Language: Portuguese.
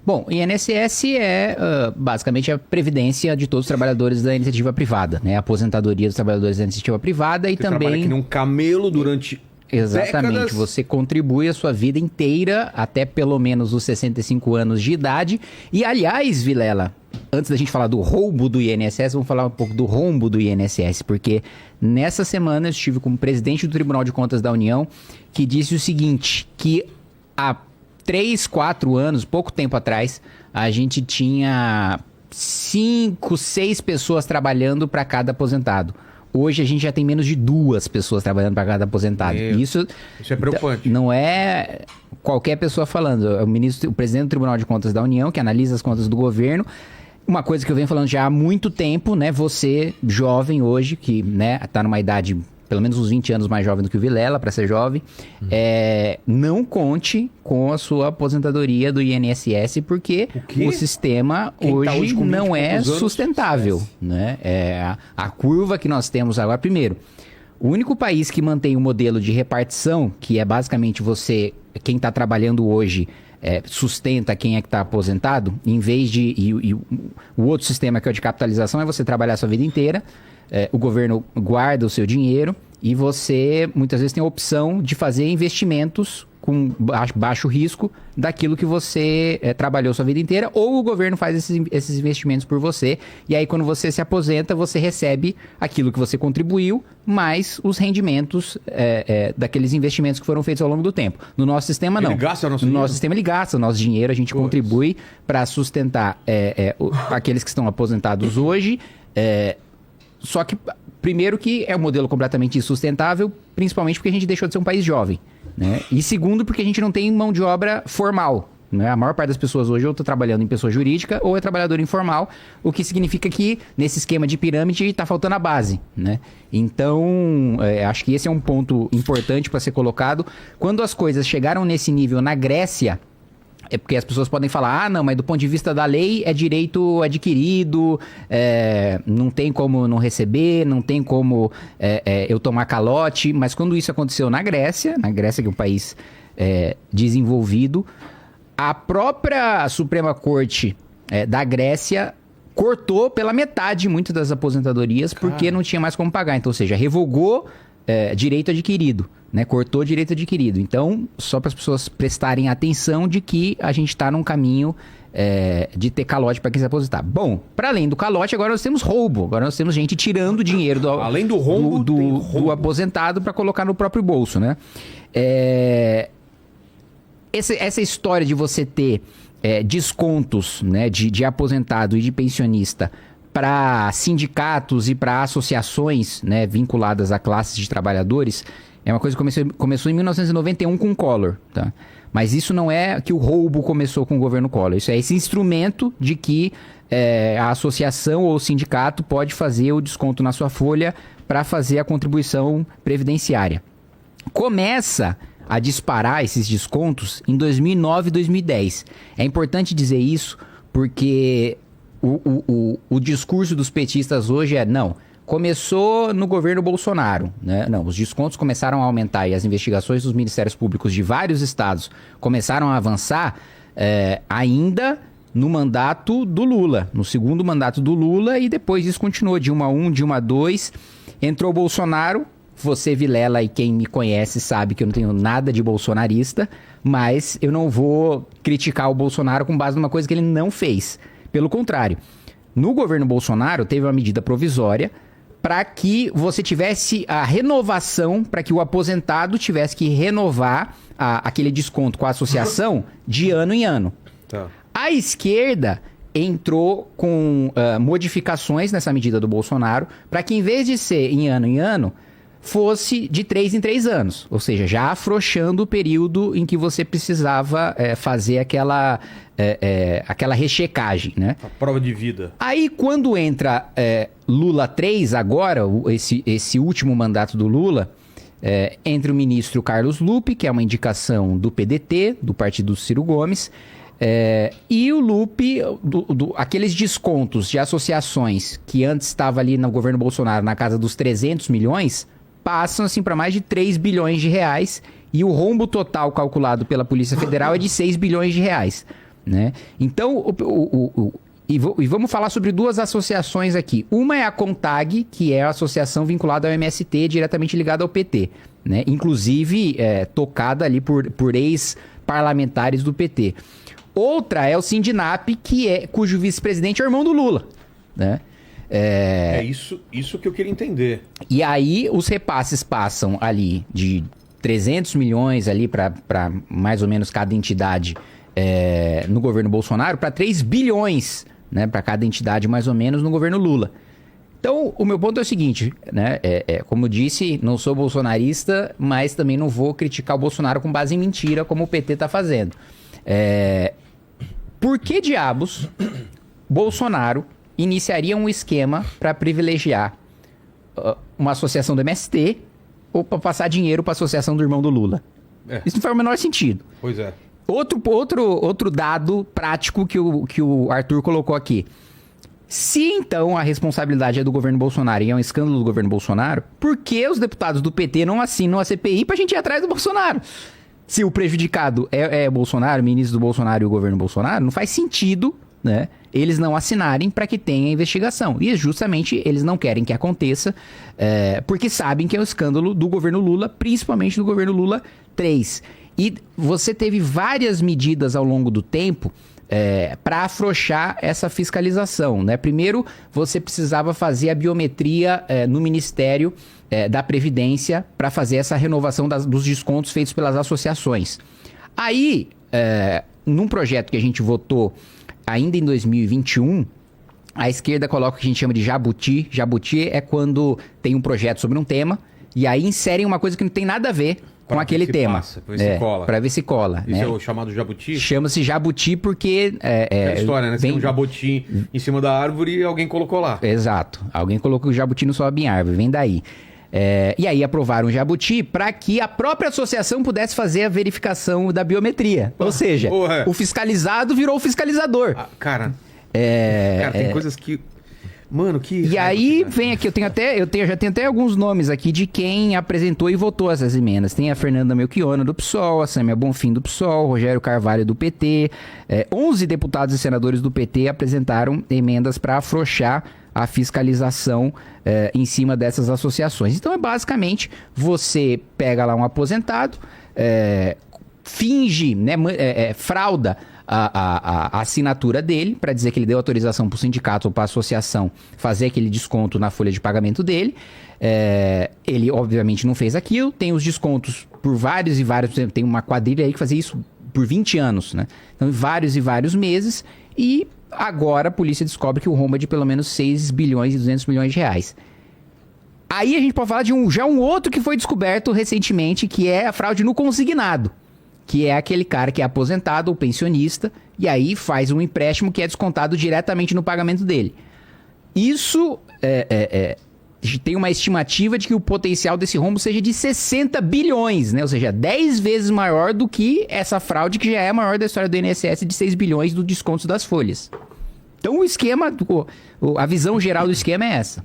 Bom, o INSS é basicamente a previdência de todos os trabalhadores da iniciativa privada, né? A aposentadoria dos trabalhadores da iniciativa privada e Você trabalha também... que nem um camelo durante Exatamente, décadas. você contribui a sua vida inteira até pelo menos os 65 anos de idade. E aliás, Vilela, antes da gente falar do roubo do INSS, vamos falar um pouco do rombo do INSS, porque nessa semana eu estive com o presidente do Tribunal de Contas da União, que disse o seguinte, que há 3, 4 anos, pouco tempo atrás, a gente tinha 5, 6 pessoas trabalhando para cada aposentado. Hoje a gente já tem menos de 2 pessoas trabalhando para cada aposentado. Isso é preocupante. Não é qualquer pessoa falando. É o presidente do Tribunal de Contas da União, que analisa as contas do governo. Uma coisa que eu venho falando já há muito tempo, né? Você, jovem hoje, que né, tá numa idade pelo menos uns 20 anos mais jovem do que o Vilela, para ser jovem, não conte com a sua aposentadoria do INSS, porque o sistema hoje não é sustentável. Né? A curva que nós temos agora, primeiro, o único país que mantém o modelo de repartição, que é basicamente quem está trabalhando hoje, sustenta quem é que está aposentado, em vez de... E o outro sistema, que é o de capitalização, é você trabalhar a sua vida inteira, o governo guarda o seu dinheiro e você muitas vezes tem a opção de fazer investimentos com baixo risco daquilo que você trabalhou sua vida inteira, ou o governo faz esses investimentos por você, e aí quando você se aposenta, você recebe aquilo que você contribuiu, mais os rendimentos daqueles investimentos que foram feitos ao longo do tempo. No nosso sistema, não. Ele gasta o nosso no dinheiro? nosso sistema, ele gasta o nosso dinheiro, a gente contribui para sustentar aqueles que estão aposentados hoje. Só que, primeiro, que é um modelo completamente insustentável, principalmente porque a gente deixou de ser um país jovem, né? E segundo, porque a gente não tem mão de obra formal, né? A maior parte das pessoas hoje ou está trabalhando em pessoa jurídica ou é trabalhador informal, o que significa que, nesse esquema de pirâmide, está faltando a base, né? Então, acho que esse é um ponto importante para ser colocado. Quando as coisas chegaram nesse nível na Grécia... É porque as pessoas podem falar, não, mas do ponto de vista da lei é direito adquirido, não tem como não receber, não tem como eu tomar calote. Mas quando isso aconteceu na Grécia, que é um país desenvolvido, a própria Suprema Corte da Grécia cortou pela metade muitas das aposentadorias porque não tinha mais como pagar. Então, ou seja, revogou direito adquirido. Né, cortou direito adquirido. Então, só para as pessoas prestarem atenção de que a gente está num caminho de ter calote para quem se aposentar. Bom, para além do calote, agora nós temos roubo. Agora nós temos gente tirando dinheiro além do rombo, do aposentado para colocar no próprio bolso. Né? Essa história de você ter descontos, né, de aposentado e de pensionista para sindicatos e para associações, né, vinculadas a classes de trabalhadores... É uma coisa que começou em 1991 com o Collor, tá? Mas isso não é que o roubo começou com o governo Collor. Isso é esse instrumento de que a associação ou o sindicato pode fazer o desconto na sua folha para fazer a contribuição previdenciária. Começa a disparar esses descontos em 2009 e 2010. É importante dizer isso porque o discurso dos petistas hoje não... Começou no governo Bolsonaro, né? Não, os descontos começaram a aumentar e as investigações dos ministérios públicos de vários estados começaram a avançar ainda no mandato do Lula, no segundo mandato do Lula, e depois isso continuou, Dilma 1, Dilma 2, entrou o Bolsonaro. Você, Vilela, e quem me conhece sabe que eu não tenho nada de bolsonarista, mas eu não vou criticar o Bolsonaro com base numa coisa que ele não fez. Pelo contrário, no governo Bolsonaro teve uma medida provisória para que você tivesse a renovação, para que o aposentado tivesse que renovar aquele desconto com a associação de ano em ano. Tá. A esquerda entrou com modificações nessa medida do Bolsonaro, para que em vez de ser em ano, fosse de 3 em 3 anos. Ou seja, já afrouxando o período em que você precisava fazer aquela rechecagem, né? A prova de vida. Aí, quando entra Lula 3 agora, esse último mandato do Lula, entra o ministro Carlos Lupe, que é uma indicação do PDT, do partido do Ciro Gomes, e o Lupe, aqueles descontos de associações que antes estava ali no governo Bolsonaro na casa dos 300 milhões, passam assim para mais de 3 bilhões de reais, e o rombo total calculado pela Polícia Federal é de 6 bilhões de reais. né? Então, e vamos falar sobre duas associações aqui. Uma é a CONTAG, que é a associação vinculada ao MST, diretamente ligada ao PT, né? Inclusive tocada ali por ex-parlamentares do PT. Outra é o Sindinap, cujo vice-presidente é o irmão do Lula, né? É isso que eu queria entender. E aí os repasses passam ali de 300 milhões ali para mais ou menos cada entidade no governo Bolsonaro, para 3 bilhões, né, para cada entidade mais ou menos no governo Lula. Então, o meu ponto é o seguinte, né, como eu disse, não sou bolsonarista, mas também não vou criticar o Bolsonaro com base em mentira, como o PT está fazendo. Por que diabos Bolsonaro iniciaria um esquema para privilegiar uma associação do MST ou para passar dinheiro para a associação do irmão do Lula? Isso não faz o menor sentido. Pois é. Outro dado prático que o Arthur colocou aqui. Se então a responsabilidade é do governo Bolsonaro e é um escândalo do governo Bolsonaro, por que os deputados do PT não assinam a CPI pra gente ir atrás do Bolsonaro? Se o prejudicado é Bolsonaro, o ministro do Bolsonaro e o governo Bolsonaro, não faz sentido, né, eles não assinarem para que tenha investigação. E justamente eles não querem que aconteça, porque sabem que é o escândalo do governo Lula, principalmente do governo Lula 3. E você teve várias medidas ao longo do tempo para afrouxar essa fiscalização, né? Primeiro, você precisava fazer a biometria no Ministério da Previdência para fazer essa renovação dos descontos feitos pelas associações. Aí, num projeto que a gente votou ainda em 2021, a esquerda coloca o que a gente chama de jabuti. Jabuti é quando tem um projeto sobre um tema e aí inserem uma coisa que não tem nada a ver com aquele tema. Pra ver se cola. Pra ver se cola. Isso né? é o chamado jabuti? Chama-se jabuti porque... É a história, né? Você tem um jabuti em cima da árvore e alguém colocou lá. Exato. Alguém colocou que o jabuti não sobe em árvore. Vem daí. E aí aprovaram o jabuti para que a própria associação pudesse fazer a verificação da biometria. Ou seja, o fiscalizado virou o fiscalizador. Cara, tem coisas que... Mano, que... E aí vem aqui, já tenho até alguns nomes aqui de quem apresentou e votou essas emendas. Tem a Fernanda Melchiona do PSOL, a Sâmia Bonfim do PSOL, Rogério Carvalho do PT. 11 deputados e senadores do PT apresentaram emendas para afrouxar a fiscalização em cima dessas associações. Então basicamente, você pega lá um aposentado, finge, né, frauda a assinatura dele para dizer que ele deu autorização para o sindicato ou para a associação fazer aquele desconto na folha de pagamento dele. Ele obviamente não fez aquilo, tem os descontos por vários e vários, tem uma quadrilha aí que fazia isso por 20 anos, né? Então vários e vários meses, e agora a polícia descobre que o rombo é de pelo menos 6 bilhões e 200 milhões de reais. Aí a gente pode falar de um outro que foi descoberto recentemente, que é a fraude no consignado, que é aquele cara que é aposentado ou pensionista, e aí faz um empréstimo que é descontado diretamente no pagamento dele. Isso tem uma estimativa de que o potencial desse rombo seja de 60 bilhões, né? Ou seja, 10 vezes maior do que essa fraude que já é a maior da história do INSS de 6 bilhões do desconto das folhas. Então o esquema, a visão geral do esquema é essa.